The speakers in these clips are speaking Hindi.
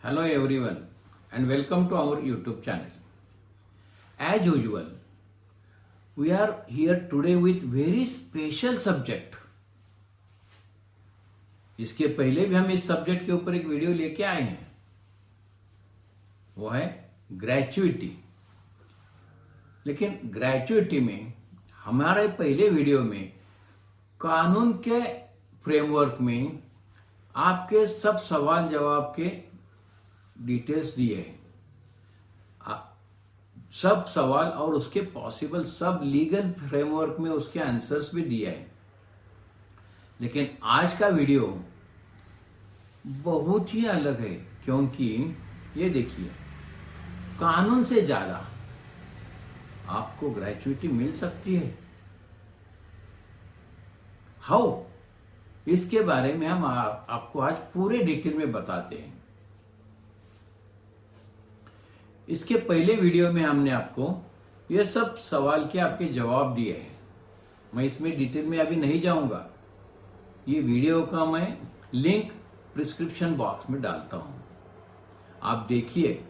Hello everyone and welcome to our YouTube channel. As usual, we are here today with very special subject. इसके पहले भी हम इस सब्जेक्ट के ऊपर एक वीडियो लेके आए हैं, वो है ग्रेचुइटी। लेकिन ग्रेचुइटी में हमारे पहले वीडियो में कानून के फ्रेमवर्क में आपके सब सवाल जवाब के डिटेल्स दिए हैं, सब सवाल और उसके पॉसिबल सब लीगल फ्रेमवर्क में उसके आंसर्स भी दिए हैं। लेकिन आज का वीडियो बहुत ही अलग है, क्योंकि ये देखिए, कानून से ज्यादा आपको ग्रेचुइटी मिल सकती है। हाउ, इसके बारे में हम आपको आज पूरे डिटेल में बताते हैं। इसके पहले वीडियो में हमने आपको ये सब सवाल के आपके जवाब दिए हैं। मैं इसमें डिटेल में अभी नहीं जाऊंगा। ये वीडियो का मैं लिंक डिस्क्रिप्शन बॉक्स में डालता हूं, आप देखिए।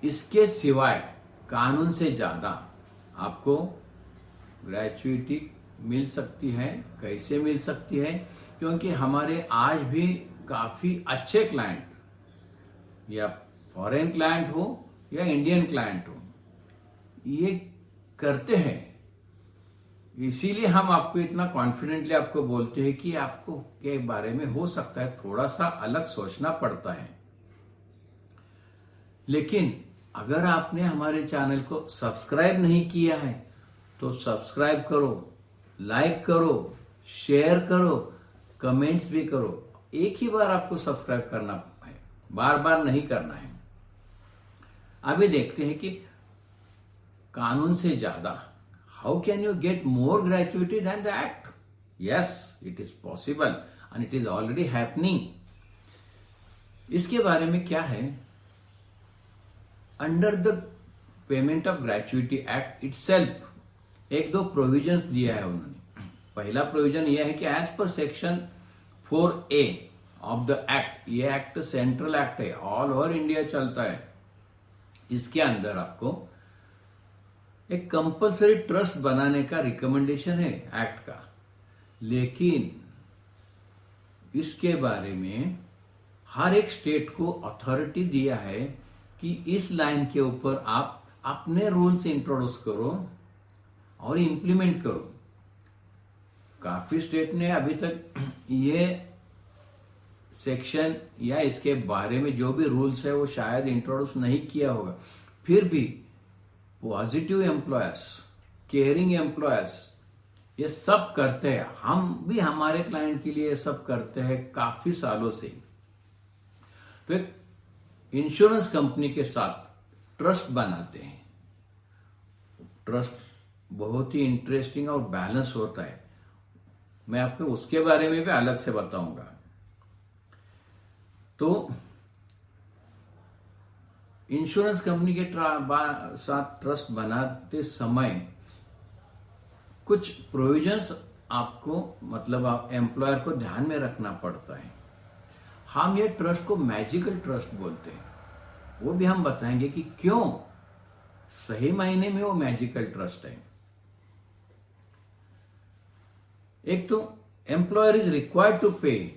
इसके सिवाय कानून से ज्यादा आपको ग्रेचुइटी मिल सकती है। कैसे मिल सकती है? क्योंकि हमारे आज भी काफी अच्छे क्लाइंट, या फॉरेन क्लाइंट हो या इंडियन क्लाइंट हो, ये करते हैं। इसीलिए हम आपको इतना कॉन्फिडेंटली आपको बोलते हैं कि आपको के बारे में हो सकता है थोड़ा सा अलग सोचना पड़ता है। लेकिन अगर आपने हमारे चैनल को सब्सक्राइब नहीं किया है तो सब्सक्राइब करो, लाइक करो, शेयर करो, कमेंट्स भी करो। एक ही बार आपको सब्सक्राइब करना है, बार बार नहीं करना है। अभी देखते हैं कि कानून से ज्यादा how can you get more gratuity than the act. Yes, it is possible and it is already happening. इसके बारे में क्या है? Under the payment of gratuity act itself एक दो प्रोविजंस दिया है उन्होंने। पहला प्रोविजन यह है कि एज पर section 4A of the act, ये एक्ट सेंट्रल एक्ट है, ऑल ओवर इंडिया चलता है। इसके अंदर आपको एक कंपलसरी ट्रस्ट बनाने का रिकमेंडेशन है एक्ट का। लेकिन इसके बारे में हर एक स्टेट को अथॉरिटी दिया है कि इस लाइन के ऊपर आप अपने रूल्स इंट्रोड्यूस करो और इंप्लीमेंट करो। काफी स्टेट ने अभी तक ये सेक्शन या इसके बारे में जो भी रूल्स है वो शायद इंट्रोड्यूस नहीं किया होगा। फिर भी पॉजिटिव एम्प्लॉयर्स, केयरिंग एम्प्लॉयर्स ये सब करते हैं। हम भी हमारे क्लाइंट के लिए ये सब करते हैं काफी सालों से। तो एक इंश्योरेंस कंपनी के साथ ट्रस्ट बनाते हैं। ट्रस्ट बहुत ही इंटरेस्टिंग और बैलेंस होता है। मैं आपको उसके बारे में भी अलग से बताऊंगा। तो इंश्योरेंस कंपनी के साथ ट्रस्ट बनाते समय कुछ प्रोविजंस आपको, मतलब आप एम्प्लॉयर को ध्यान में रखना पड़ता है। हम ये ट्रस्ट को मैजिकल ट्रस्ट बोलते हैं। वो भी हम बताएंगे कि क्यों सही मायने में वो मैजिकल ट्रस्ट है। एक तो एम्प्लॉयर इज रिक्वायर्ड टू पे।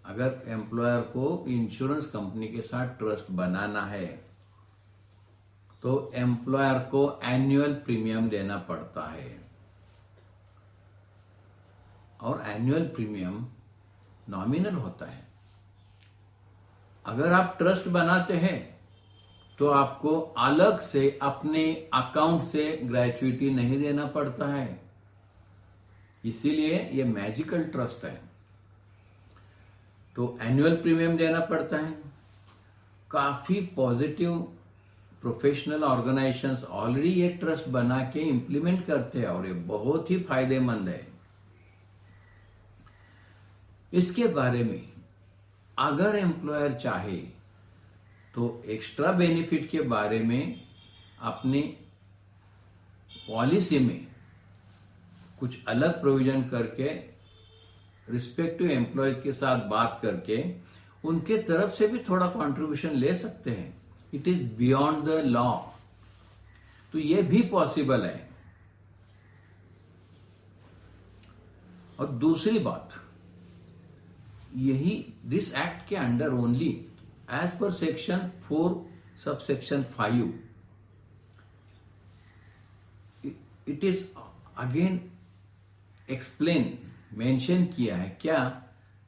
अगर एम्प्लॉयर को इंश्योरेंस कंपनी के साथ ट्रस्ट बनाना है तो एम्प्लॉयर को एनुअल प्रीमियम देना पड़ता है, और एनुअल प्रीमियम नॉमिनल होता है। अगर आप ट्रस्ट बनाते हैं तो आपको अलग से अपने अकाउंट से ग्रेचुइटी नहीं देना पड़ता है। इसीलिए ये मैजिकल ट्रस्ट है। तो एनुअल प्रीमियम देना पड़ता है। काफी पॉजिटिव प्रोफेशनल ऑर्गेनाइजेशंस ऑलरेडी ये ट्रस्ट बना के इंप्लीमेंट करते हैं, और ये बहुत ही फायदेमंद है। इसके बारे में अगर एम्प्लॉयर चाहे तो एक्स्ट्रा बेनिफिट के बारे में अपनी पॉलिसी में कुछ अलग प्रोविजन करके रिस्पेक्टिव एम्प्लॉय के साथ बात करके उनके तरफ से भी थोड़ा कंट्रीब्यूशन ले सकते हैं। It is beyond the law, तो ये भी पॉसिबल है। और दूसरी बात, यही दिस एक्ट के अंडर ओनली एज पर section 4 subsection 5 it is again explain mention किया है क्या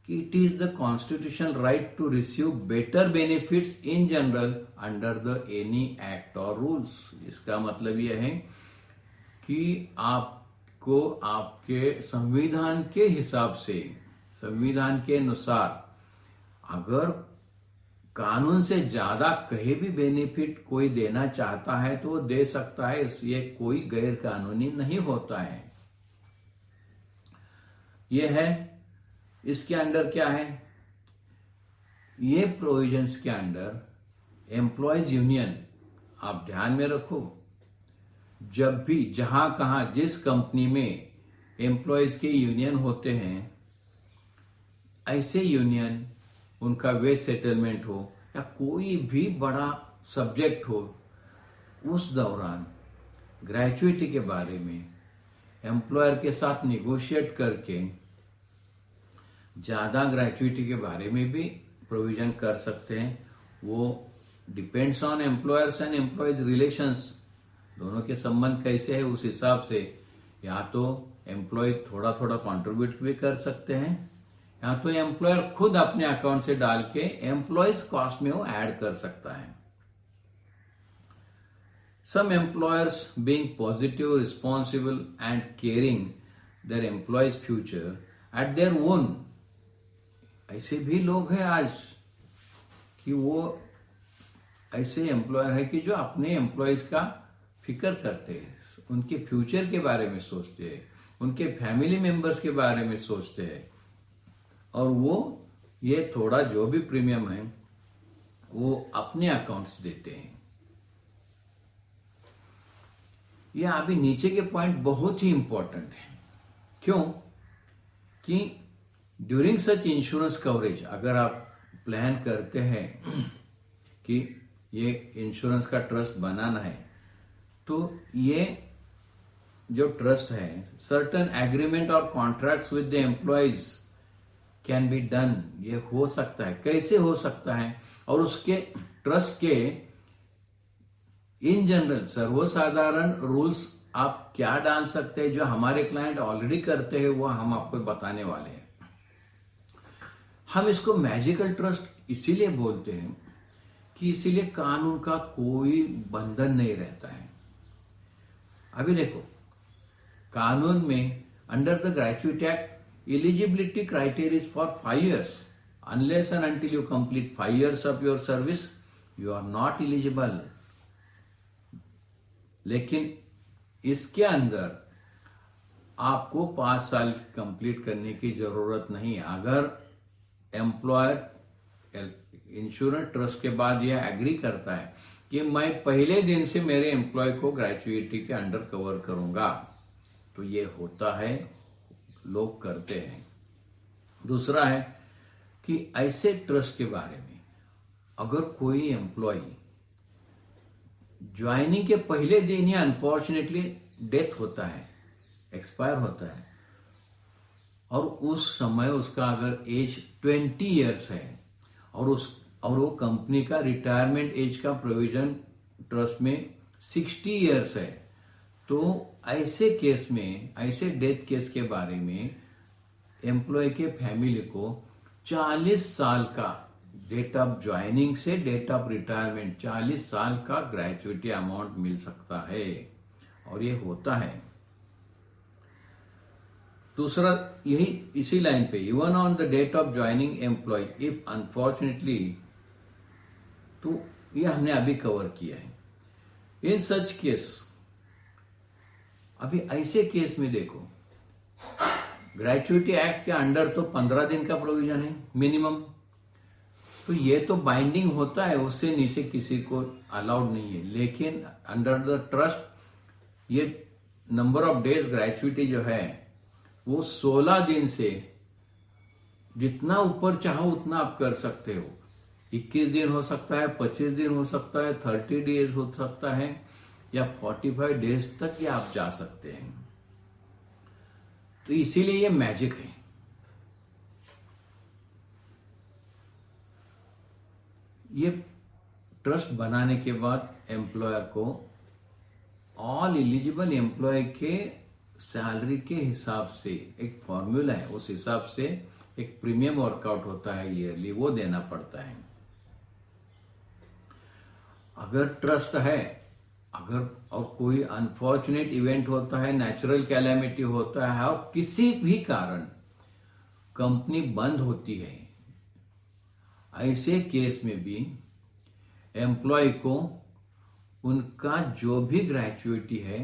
कि it is the constitutional right to receive better benefits in general under the any act और रूल्स। इसका मतलब यह है कि आपको आपके संविधान के हिसाब से, संविधान के अनुसार अगर कानून से ज्यादा कहीं भी बेनिफिट कोई देना चाहता है तो वो दे सकता है, ये कोई गैर कानूनी नहीं होता है। ये है, इसके अंडर क्या है, ये प्रोविजंस के अंडर एम्प्लॉयज यूनियन, आप ध्यान में रखो, जब भी जहां कहां जिस कंपनी में एम्प्लॉयज के यूनियन होते हैं, ऐसे यूनियन उनका वेज सेटलमेंट हो या कोई भी बड़ा सब्जेक्ट हो, उस दौरान ग्रेच्युइटी के बारे में एम्प्लॉयर के साथ निगोशिएट करके ज्यादा ग्रेच्युइटी के बारे में भी प्रोविजन कर सकते हैं। वो depends on employers and employees relations, दोनों के संबंध कैसे है उस हिसाब से या तो एम्प्लॉय थोड़ा थोड़ा कंट्रीब्यूट भी कर सकते हैं या तो एम्प्लॉयर खुद अपने अकाउंट से डाल के एम्प्लॉयज कॉस्ट में वो ऐड कर सकता है। Some employers being positive, responsible and caring their employees' future at their own, ऐसे भी लोग हैं आज कि वो ऐसे एम्प्लॉयर है कि जो अपने एम्प्लॉयज का फिक्र करते हैं, उनके फ्यूचर के बारे में सोचते हैं, उनके फैमिली मेंबर्स के बारे में सोचते हैं और वो ये थोड़ा जो भी प्रीमियम है वो अपने अकाउंट्स देते हैं। यह अभी नीचे के पॉइंट बहुत ही इंपॉर्टेंट है। क्यों कि ड्यूरिंग सच इंश्योरेंस कवरेज, अगर आप प्लान करते हैं कि ये इंश्योरेंस का ट्रस्ट बनाना है तो ये जो ट्रस्ट है, सर्टेन एग्रीमेंट और contracts with the employees can be done, ये हो सकता है। कैसे हो सकता है? और उसके ट्रस्ट के इन जनरल सर्वसाधारण रूल्स आप क्या डाल सकते हैं जो हमारे क्लाइंट ऑलरेडी करते हैं, वो हम आपको बताने वाले हैं। हम इसको मैजिकल ट्रस्ट इसीलिए बोलते हैं कि इसीलिए कानून का कोई बंधन नहीं रहता है। अभी देखो, कानून में under the gratuity act eligibility criteria for 5 years, unless and until you complete 5 years of your service you are not eligible. लेकिन इसके अंदर आपको 5 साल कंप्लीट करने की जरूरत नहीं है। अगर एम्प्लॉयर इंश्योरेंस ट्रस्ट के बाद यह एग्री करता है कि मैं पहले दिन से मेरे एम्प्लॉय को ग्रेच्युइटी के अंडर कवर करूंगा, तो ये होता है, लोग करते हैं। दूसरा है कि ऐसे ट्रस्ट के बारे में अगर कोई एम्प्लॉय ज्वाइनिंग के पहले दिन ही अनफॉर्चुनेटली डेथ होता है, एक्सपायर होता है, और उस समय उसका अगर एज 20 years है और वो कंपनी का रिटायरमेंट एज का प्रोविजन ट्रस्ट में 60 years है, तो ऐसे केस में, ऐसे डेथ केस के बारे में एम्प्लॉय के फैमिली को 40 साल का डेट ऑफ ज्वाइनिंग से डेट ऑफ रिटायरमेंट 40 साल का ग्रेच्युइटी अमाउंट मिल सकता है, और ये होता है। दूसरा यही इसी लाइन पे, even on the date of joining employ if unfortunately, तो ये हमने अभी कवर किया है। इन सच केस, अभी ऐसे केस में देखो, ग्रेच्युइटी एक्ट के अंडर तो 15 दिन का प्रोविजन है मिनिमम, तो ये तो बाइंडिंग होता है, उससे नीचे किसी को अलाउड नहीं है। लेकिन अंडर द ट्रस्ट ये नंबर ऑफ डेज ग्रेच्युइटी जो है वो 16 दिन से जितना ऊपर चाहो उतना आप कर सकते हो। 21 दिन हो सकता है, 25 दिन हो सकता है, 30 डेज हो सकता है, या 45 डेज तक ये आप जा सकते हैं। तो इसीलिए ये मैजिक है। ये ट्रस्ट बनाने के बाद एम्प्लॉयर को ऑल एलिजिबल एम्प्लॉय के सैलरी के हिसाब से एक फॉर्मूला है, उस हिसाब से एक प्रीमियम वर्कआउट होता है ईयरली, वो देना पड़ता है। अगर ट्रस्ट है, अगर और कोई अनफॉर्चुनेट इवेंट होता है, नेचुरल कैलेमिटी होता है और किसी भी कारण कंपनी बंद होती है, ऐसे केस में भी एम्प्लॉय को उनका जो भी ग्रेच्युइटी है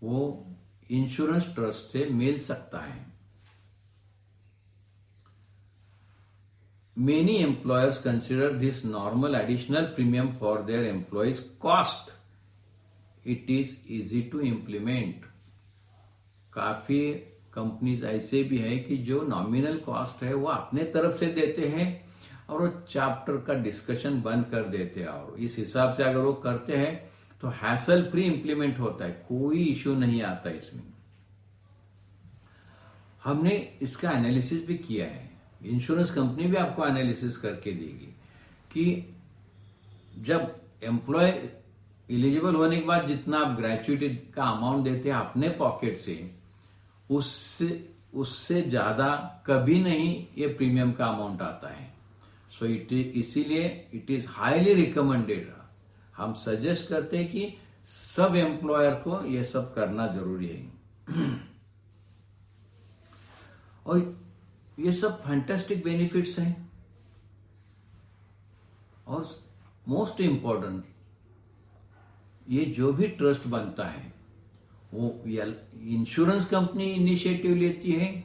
वो इंश्योरेंस ट्रस्ट से मिल सकता है। Many employers consider this normal additional premium for their employees' cost. It is easy to implement. काफी कंपनीज ऐसे भी है कि जो नॉमिनल कॉस्ट है वो अपने तरफ से देते हैं और वो चैप्टर का डिस्कशन बंद कर देते हैं, और इस हिसाब से अगर वो करते हैं तो हैसल फ्री इंप्लीमेंट होता है, कोई इश्यू नहीं आता इसमें। हमने इसका एनालिसिस भी किया है, इंश्योरेंस कंपनी भी आपको एनालिसिस करके देगी कि जब एम्प्लॉय एलिजिबल होने के बाद जितना आप ग्रेच्युइटी का अमाउंट देते हैं अपने पॉकेट से, उससे ज्यादा कभी नहीं ये प्रीमियम का अमाउंट आता है। सो इसीलिए इट इज हाईली रिकमेंडेड। हम सजेस्ट करते हैं कि सब एम्प्लॉयर को ये सब करना जरूरी है। और ये सब फैंटास्टिक बेनिफिट्स हैं। और मोस्ट इंपॉर्टेंट, ये जो भी ट्रस्ट बनता है वो इंश्योरेंस कंपनी इनिशिएटिव लेती है,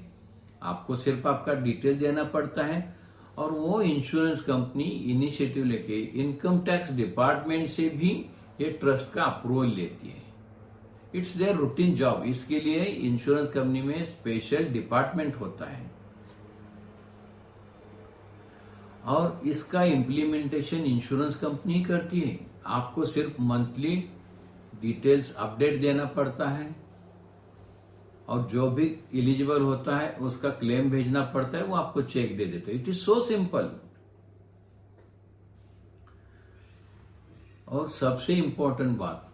आपको सिर्फ आपका डिटेल देना पड़ता है, और वो इंश्योरेंस कंपनी इनिशिएटिव लेके इनकम टैक्स डिपार्टमेंट से भी ये ट्रस्ट का अप्रूवल लेती है। It's their routine job. इसके लिए इंश्योरेंस कंपनी में स्पेशल डिपार्टमेंट होता है और इसका इम्प्लीमेंटेशन इंश्योरेंस कंपनी करती है। आपको सिर्फ मंथली डिटेल्स अपडेट देना पड़ता है और जो भी एलिजिबल होता है उसका क्लेम भेजना पड़ता है, वो आपको चेक दे देते हैं। It is so simple. और सबसे इंपॉर्टेंट बात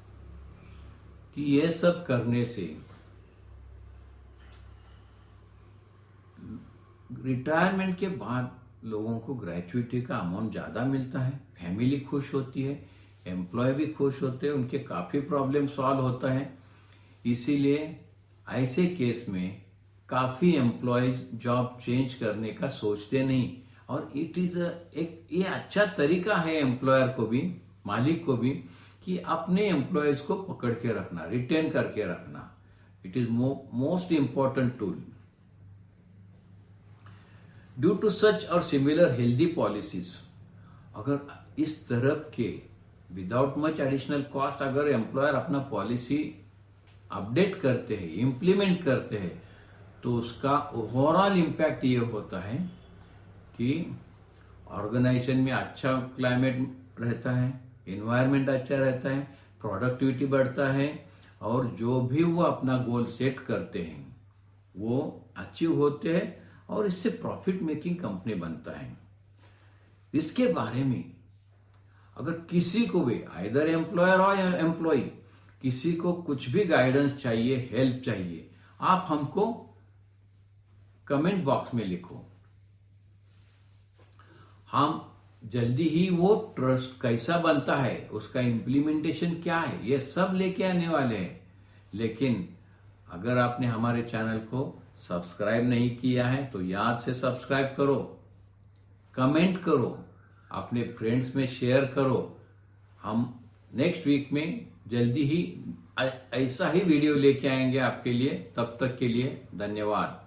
कि ये सब करने से रिटायरमेंट के बाद लोगों को ग्रेच्युइटी का अमाउंट ज्यादा मिलता है, फैमिली खुश होती है, एम्प्लॉय भी खुश होते हैं, उनके काफी प्रॉब्लम सॉल्व होता है। इसीलिए ऐसे केस में काफी एम्प्लॉयज जॉब चेंज करने का सोचते नहीं, और इट इज एक ये अच्छा तरीका है एम्प्लॉयर को भी, मालिक को भी, कि अपने एम्प्लॉयज को पकड़ के रखना, रिटेन करके रखना। It is most important tool. Due to such और सिमिलर हेल्दी पॉलिसीज, अगर इस तरह के विदाउट मच एडिशनल कॉस्ट अगर एम्प्लॉयर अपना पॉलिसी अपडेट करते हैं, इंप्लीमेंट करते हैं, तो उसका ओवरऑल इम्पैक्ट ये होता है कि ऑर्गेनाइजेशन में अच्छा क्लाइमेट रहता है, एनवायरनमेंट अच्छा रहता है, प्रोडक्टिविटी बढ़ता है, और जो भी वो अपना गोल सेट करते हैं वो अचीव होते हैं, और इससे प्रॉफिट मेकिंग कंपनी बनता है। इसके बारे में अगर किसी को भी, आइदर एम्प्लॉयर और एम्प्लॉय, किसी को कुछ भी गाइडेंस चाहिए, हेल्प चाहिए, आप हमको कमेंट बॉक्स में लिखो। हम जल्दी ही वो ट्रस्ट कैसा बनता है, उसका इम्प्लीमेंटेशन क्या है, ये सब लेके आने वाले हैं। लेकिन अगर आपने हमारे चैनल को सब्सक्राइब नहीं किया है तो याद से सब्सक्राइब करो, कमेंट करो, अपने फ्रेंड्स में शेयर करो। हम नेक्स्ट वीक में जल्दी ही ऐसा ही वीडियो लेके आएंगे आपके लिए। तब तक के लिए धन्यवाद।